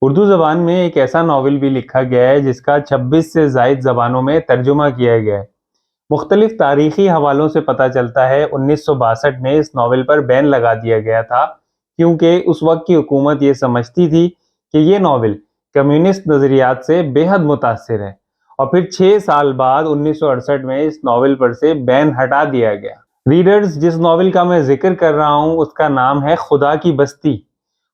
उर्दू ज़बान में एक ऐसा नावल भी लिखा गया है जिसका 26 से ज़ायद ज़बानों में तर्जुमा किया गया है। मुख्तलिफ तारीखी हवालों से पता चलता है 1962 में इस नावल पर बैन लगा दिया गया था, क्योंकि उस वक्त की हुकूमत ये समझती थी कि ये नावल कम्युनिस्ट नज़रियात से बेहद मुतासिर है। और फिर 6 साल बाद 1968 में इस नावल पर से बैन हटा दिया गया। रीडर्स, जिस नावल का मैं जिक्र कर रहा हूँ उसका नाम है खुदा की बस्ती।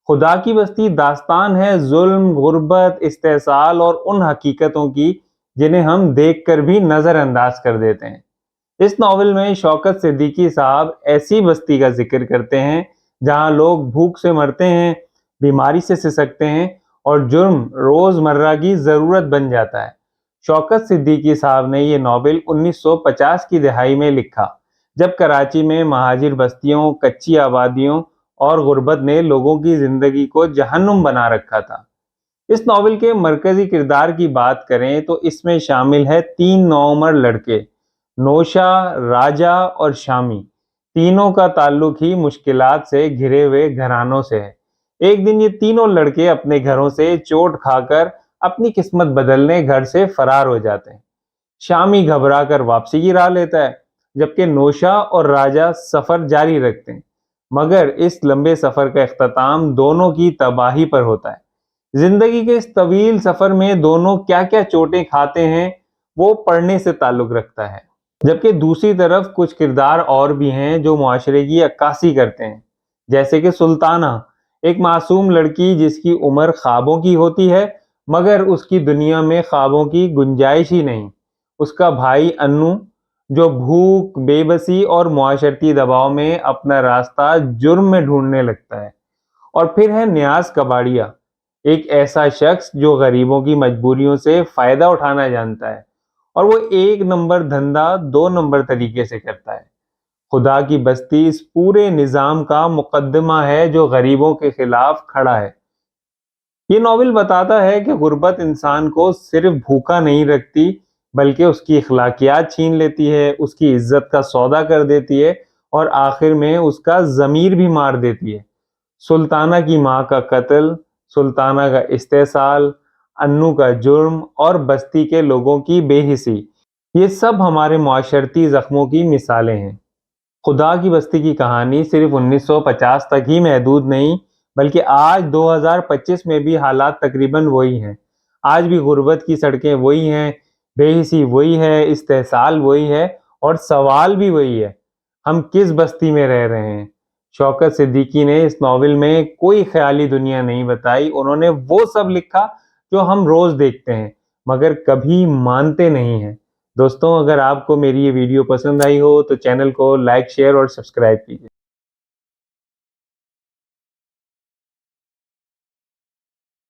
खुदा की बस्ती दास्तान है जुल्म, गुर्बत, इस्तेसाल और उन हकीकतों की जिन्हें हम देखकर भी नजरअंदाज कर देते हैं। इस नावल में शौकत सिद्दीकी साहब ऐसी बस्ती का जिक्र करते हैं जहां लोग भूख से मरते हैं, बीमारी से सिसकते हैं और जुर्म रोजमर्रा की जरूरत बन जाता है। शौकत सिद्दीकी साहब ने ये नावल 1950 की दिहाई में लिखा, जब कराची में महाजिर बस्तियों, कच्ची आबादियों और गुर्बत ने लोगों की जिंदगी को जहन्नुम बना रखा था। इस नावल के मरकजी किरदार की बात करें तो इसमें शामिल है 3 नौउमर लड़के, नौशा, राजा और शामी। तीनों का ताल्लुक ही मुश्किलात से घिरे हुए घरानों से है। एक दिन ये तीनों लड़के अपने घरों से चोट खाकर अपनी किस्मत बदलने घर से फरार हो जाते हैं। शामी घबरा कर वापसी की राह लेता है, जबकि नौशा और राजा सफर जारी रखते हैं। मगर इस लंबे सफर का इख्तिताम दोनों की तबाही पर होता है। जिंदगी के इस तवील सफर में दोनों क्या क्या चोटें खाते हैं वो पढ़ने से ताल्लुक रखता है। जबकि दूसरी तरफ कुछ किरदार और भी हैं जो मुआशरे की अक्कासी करते हैं, जैसे कि सुल्ताना, एक मासूम लड़की जिसकी उम्र ख्वाबों की होती है, मगर उसकी दुनिया में ख्वाबों की गुंजाइश ही नहीं। उसका भाई अन्नू, जो भूख, बेबसी और मुआशरती दबाव में अपना रास्ता जुर्म में ढूंढने लगता है। और फिर है न्याज कबाड़िया, एक ऐसा शख्स जो गरीबों की मजबूरियों से फायदा उठाना जानता है, और वो एक नंबर धंधा 2 नंबर तरीके से करता है। खुदा की बस्ती इस पूरे निजाम का मुकदमा है जो गरीबों के खिलाफ खड़ा है। ये नॉवेल बताता है कि गुर्बत इंसान को सिर्फ भूखा नहीं रखती, बल्कि उसकी अखलाकियात छीन लेती है, उसकी इज्जत का सौदा कर देती है और आखिर में उसका ज़मीर भी मार देती है। सुल्ताना की माँ का कत्ल, सुल्ताना का इस्तेसाल, अन्नू का जुर्म और बस्ती के लोगों की बेहिसी, ये सब हमारे मुआशरती जख्मों की मिसालें हैं। खुदा की बस्ती की कहानी सिर्फ 1950 तक ही महदूद नहीं, बल्कि आज 2025 में भी हालात तकरीबन वही हैं। आज भी गुर्बत की सड़कें वही हैं, बेहिसी वही है, इस्तेसाल वही है और सवाल भी वही है, हम किस बस्ती में रह रहे हैं। शौकत सिद्दीकी ने इस नावल में कोई ख्याली दुनिया नहीं बताई, उन्होंने वो सब लिखा जो हम रोज देखते हैं मगर कभी मानते नहीं हैं। दोस्तों, अगर आपको मेरी ये वीडियो पसंद आई हो तो चैनल को लाइक, शेयर और सब्सक्राइब कीजिए।